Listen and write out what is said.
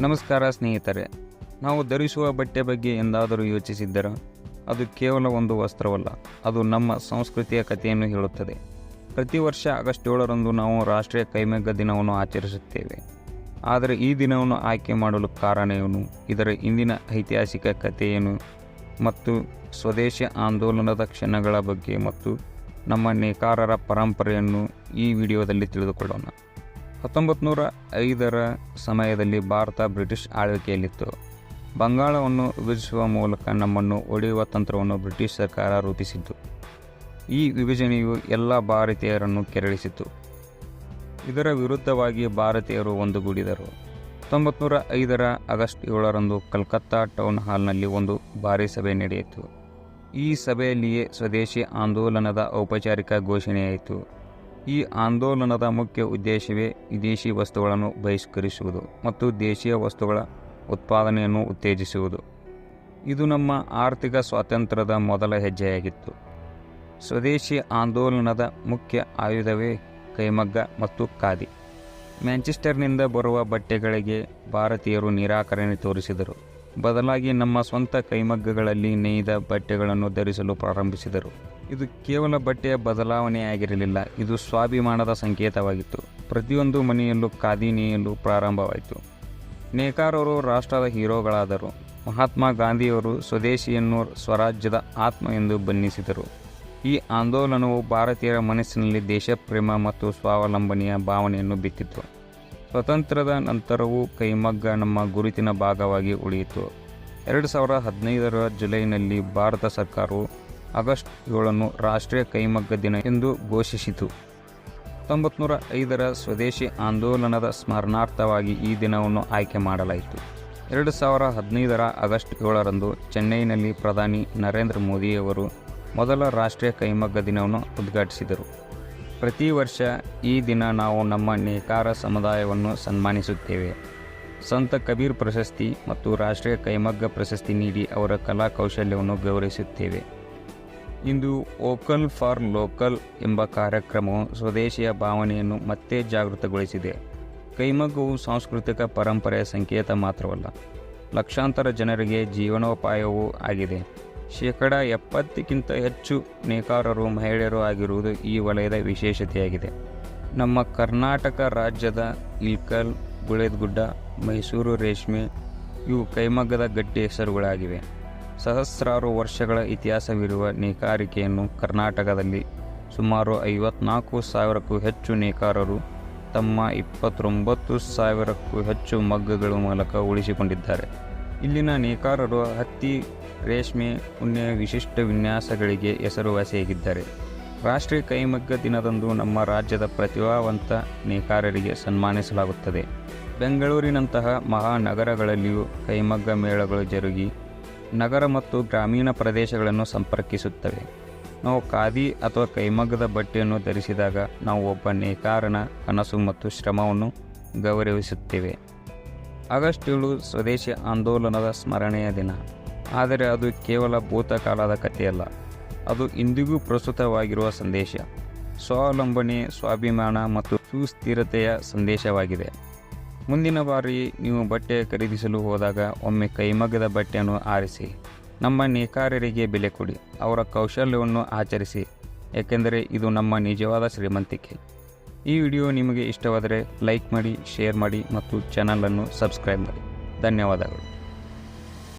ನಮಸ್ಕಾರ ಸ್ನೇಹಿತರೆ. ನಾವು ಧರಿಸುವ ಬಟ್ಟೆ ಬಗ್ಗೆ ಎಂದಾದರೂ ಯೋಚಿಸಿದ್ದರೋ? ಅದು ಕೇವಲ ಒಂದು ವಸ್ತ್ರವಲ್ಲ, ಅದು ನಮ್ಮ ಸಂಸ್ಕೃತಿಯ ಕಥೆಯನ್ನು ಹೇಳುತ್ತದೆ. ಪ್ರತಿ ವರ್ಷ ಆಗಸ್ಟ್ 7ರಂದು ನಾವು ರಾಷ್ಟ್ರೀಯ ಕೈಮಗ್ಗ ದಿನವನ್ನು ಆಚರಿಸುತ್ತೇವೆ. ಆದರೆ ಈ ದಿನವನ್ನು ಆಯ್ಕೆ ಮಾಡಲು ಕಾರಣವೇನು, ಇದರ ಹಿಂದಿನ ಐತಿಹಾಸಿಕ ಕಥೆಯೇನು ಮತ್ತು ಸ್ವದೇಶಿ ಆಂದೋಲನದ ಕ್ಷಣಗಳ ಬಗ್ಗೆ ಮತ್ತು ನಮ್ಮ ನೇಕಾರರ ಪರಂಪರೆಯನ್ನು ಈ ವಿಡಿಯೋದಲ್ಲಿ ತಿಳಿದುಕೊಳ್ಳೋಣ. 1905ರ ಸಮಯದಲ್ಲಿ ಭಾರತ ಬ್ರಿಟಿಷ್ ಆಳ್ವಿಕೆಯಲ್ಲಿತ್ತು. ಬಂಗಾಳವನ್ನು ವಿಭಜಿಸುವ ಮೂಲಕ ನಮ್ಮನ್ನು ಒಡೆಯುವ ತಂತ್ರವನ್ನು ಬ್ರಿಟಿಷ್ ಸರ್ಕಾರ ರೂಪಿಸಿತ್ತು. ಈ ವಿಭಜನೆಯು ಎಲ್ಲ ಭಾರತೀಯರನ್ನು ಕೆರಳಿಸಿತು. ಇದರ ವಿರುದ್ಧವಾಗಿ ಭಾರತೀಯರು ಒಂದುಗೂಡಿದರು. 1905ರ ಆಗಸ್ಟ್ 7ರಂದು ಕಲ್ಕತ್ತಾ ಟೌನ್ ಹಾಲ್ನಲ್ಲಿ ಒಂದು ಭಾರೀ ಸಭೆ ನಡೆಯಿತು. ಈ ಸಭೆಯಲ್ಲಿಯೇ ಸ್ವದೇಶಿ ಆಂದೋಲನದ ಔಪಚಾರಿಕ ಘೋಷಣೆಯಾಯಿತು. ಈ ಆಂದೋಲನದ ಮುಖ್ಯ ಉದ್ದೇಶವೇ ವಿದೇಶಿ ವಸ್ತುಗಳನ್ನು ಬಹಿಷ್ಕರಿಸುವುದು ಮತ್ತು ದೇಶೀಯ ವಸ್ತುಗಳ ಉತ್ಪಾದನೆಯನ್ನು ಉತ್ತೇಜಿಸುವುದು. ಇದು ನಮ್ಮ ಆರ್ಥಿಕ ಸ್ವಾತಂತ್ರ್ಯದ ಮೊದಲ ಹೆಜ್ಜೆಯಾಗಿತ್ತು. ಸ್ವದೇಶಿ ಆಂದೋಲನದ ಮುಖ್ಯ ಆಯುಧವೇ ಕೈಮಗ್ಗ ಮತ್ತು ಖಾದಿ. ಮ್ಯಾಂಚೆಸ್ಟರ್ನಿಂದ ಬರುವ ಬಟ್ಟೆಗಳಿಗೆ ಭಾರತೀಯರು ನಿರಾಕರಣೆ ತೋರಿಸಿದರು. ಬದಲಾಗಿ ನಮ್ಮ ಸ್ವಂತ ಕೈಮಗ್ಗಗಳಲ್ಲಿ ನೇಯ್ದ ಬಟ್ಟೆಗಳನ್ನು ಧರಿಸಲು ಪ್ರಾರಂಭಿಸಿದರು. ಇದು ಕೇವಲ ಬಟ್ಟೆಯ ಬದಲಾವಣೆಯಾಗಿರಲಿಲ್ಲ, ಇದು ಸ್ವಾಭಿಮಾನದ ಸಂಕೇತವಾಗಿತ್ತು. ಪ್ರತಿಯೊಂದು ಮನೆಯಲ್ಲೂ ಖಾದಿ ನೇಯಲು ಪ್ರಾರಂಭವಾಯಿತು. ನೇಕಾರರು ರಾಷ್ಟ್ರದ ಹೀರೋಗಳಾದರು. ಮಹಾತ್ಮ ಗಾಂಧಿಯವರು ಸ್ವದೇಶಿಯನ್ನು ಸ್ವರಾಜ್ಯದ ಆತ್ಮ ಎಂದು ಬಣ್ಣಿಸಿದರು. ಈ ಆಂದೋಲನವು ಭಾರತೀಯರ ಮನಸ್ಸಿನಲ್ಲಿ ದೇಶಪ್ರೇಮ ಮತ್ತು ಸ್ವಾವಲಂಬನೆಯ ಭಾವನೆಯನ್ನು ಬಿತ್ತಿತು. ಸ್ವಾತಂತ್ರ್ಯದ ನಂತರವೂ ಕೈಮಗ್ಗ ನಮ್ಮ ಗುರುತಿನ ಭಾಗವಾಗಿ ಉಳಿಯಿತು. 2015ರ ಜುಲೈನಲ್ಲಿ ಭಾರತ ಸರ್ಕಾರವು ಆಗಸ್ಟ್ 7ನ್ನು ರಾಷ್ಟ್ರೀಯ ಕೈಮಗ್ಗ ದಿನ ಎಂದು ಘೋಷಿಸಿತು. 1905ರ ಸ್ವದೇಶಿ ಆಂದೋಲನದ ಸ್ಮರಣಾರ್ಥವಾಗಿ ಈ ದಿನವನ್ನು ಆಯ್ಕೆ ಮಾಡಲಾಯಿತು. 2015ರ ಆಗಸ್ಟ್ 7ರಂದು ಚೆನ್ನೈನಲ್ಲಿ ಪ್ರಧಾನಿ ನರೇಂದ್ರ ಮೋದಿಯವರು ಮೊದಲ ರಾಷ್ಟ್ರೀಯ ಕೈಮಗ್ಗ ದಿನವನ್ನು ಉದ್ಘಾಟಿಸಿದರು. ಪ್ರತಿ ವರ್ಷ ಈ ದಿನ ನಾವು ನಮ್ಮ ನೇಕಾರ ಸಮುದಾಯವನ್ನು ಸನ್ಮಾನಿಸುತ್ತೇವೆ. ಸಂತ ಕಬೀರ್ ಪ್ರಶಸ್ತಿ ಮತ್ತು ರಾಷ್ಟ್ರೀಯ ಕೈಮಗ್ಗ ಪ್ರಶಸ್ತಿ ನೀಡಿ ಅವರ ಕಲಾ ಕೌಶಲ್ಯವನ್ನು ಗೌರವಿಸುತ್ತೇವೆ. ಇಂದು ವೋಕಲ್ ಫಾರ್ ಲೋಕಲ್ ಎಂಬ ಕಾರ್ಯಕ್ರಮವು ಸ್ವದೇಶಿಯ ಭಾವನೆಯನ್ನು ಮತ್ತೆ ಜಾಗೃತಗೊಳಿಸಿದೆ. ಕೈಮಗ್ಗವು ಸಾಂಸ್ಕೃತಿಕ ಪರಂಪರೆಯ ಸಂಕೇತ ಮಾತ್ರವಲ್ಲ, ಲಕ್ಷಾಂತರ ಜನರಿಗೆ ಜೀವನೋಪಾಯವೂ ಆಗಿದೆ. 70%ಕ್ಕಿಂತ ಹೆಚ್ಚು ನೇಕಾರರು ಮಹಿಳೆಯರು ಆಗಿರುವುದು ಈ ವಲಯದ ವಿಶೇಷತೆಯಾಗಿದೆ. ನಮ್ಮ ಕರ್ನಾಟಕ ರಾಜ್ಯದ ಇಳ್ಕಲ್, ಗುಳೇದಗುಡ್ಡ, ಮೈಸೂರು ರೇಷ್ಮೆ ಇವು ಕೈಮಗ್ಗದ ಗಟ್ಟಿ ಹೆಸರುಗಳಾಗಿವೆ. ಸಹಸ್ರಾರು ವರ್ಷಗಳ ಇತಿಹಾಸವಿರುವ ನೇಕಾರಿಕೆಯನ್ನು ಕರ್ನಾಟಕದಲ್ಲಿ ಸುಮಾರು 54,000ಕ್ಕೂ ಹೆಚ್ಚು ನೇಕಾರರು ತಮ್ಮ 29,000ಕ್ಕೂ ಹೆಚ್ಚು ಮಗ್ಗಗಳ ಮೂಲಕ ಉಳಿಸಿಕೊಂಡಿದ್ದಾರೆ. ಇಲ್ಲಿನ ನೇಕಾರರು ಹತ್ತಿ, ರೇಷ್ಮೆ, ಉಣ್ಣೆ ವಿಶಿಷ್ಟ ವಿನ್ಯಾಸಗಳಿಗೆ ಹೆಸರುವಾಸಿಯಾಗಿದ್ದಾರೆ. ರಾಷ್ಟ್ರೀಯ ಕೈಮಗ್ಗ ದಿನದಂದು ನಮ್ಮ ರಾಜ್ಯದ ಪ್ರತಿಭಾವಂತ ನೇಕಾರರಿಗೆ ಸನ್ಮಾನಿಸಲಾಗುತ್ತದೆ. ಬೆಂಗಳೂರಿನಂತಹ ಮಹಾನಗರಗಳಲ್ಲಿಯೂ ಕೈಮಗ್ಗ ಮೇಳಗಳು ಜರುಗಿ ನಗರ ಮತ್ತು ಗ್ರಾಮೀಣ ಪ್ರದೇಶಗಳನ್ನು ಸಂಪರ್ಕಿಸುತ್ತವೆ. ನಾವು ಖಾದಿ ಅಥವಾ ಕೈಮಗ್ಗದ ಬಟ್ಟೆಯನ್ನು ಧರಿಸಿದಾಗ ನಾವು ಒಬ್ಬ ನೇಕಾರನ ಕನಸು ಮತ್ತು ಶ್ರಮವನ್ನು ಗೌರವಿಸುತ್ತೇವೆ. ಆಗಸ್ಟ್ 7 ಸ್ವದೇಶಿ ಆಂದೋಲನದ ಸ್ಮರಣೆಯ ದಿನ. ಆದರೆ ಅದು ಕೇವಲ ಭೂತಕಾಲದ ಕಥೆಯಲ್ಲ, ಅದು ಇಂದಿಗೂ ಪ್ರಸ್ತುತವಾಗಿರುವ ಸಂದೇಶ. ಸ್ವಾವಲಂಬನೆ, ಸ್ವಾಭಿಮಾನ ಮತ್ತು ಸುಸ್ಥಿರತೆಯ ಸಂದೇಶವಾಗಿದೆ. ಮುಂದಿನ ಬಾರಿ ನೀವು ಬಟ್ಟೆ ಖರೀದಿಸಲು ಹೋದಾಗ ಒಮ್ಮೆ ಕೈಮಗ್ಗದ ಬಟ್ಟೆಯನ್ನು ಆರಿಸಿ. ನಮ್ಮ ನೇಕಾರರಿಗೆ ಬೆಲೆ ಕೊಡಿ, ಅವರ ಕೌಶಲ್ಯವನ್ನು ಆಚರಿಸಿ, ಏಕೆಂದರೆ ಇದು ನಮ್ಮ ನಿಜವಾದ ಶ್ರೀಮಂತಿಕೆ. ಈ ವಿಡಿಯೋ ನಿಮಗೆ ಇಷ್ಟವಾದರೆ ಲೈಕ್ ಮಾಡಿ, ಶೇರ್ ಮಾಡಿ ಮತ್ತು ಚಾನಲನ್ನು ಸಬ್ಸ್ಕ್ರೈಬ್ ಮಾಡಿ. ಧನ್ಯವಾದಗಳು.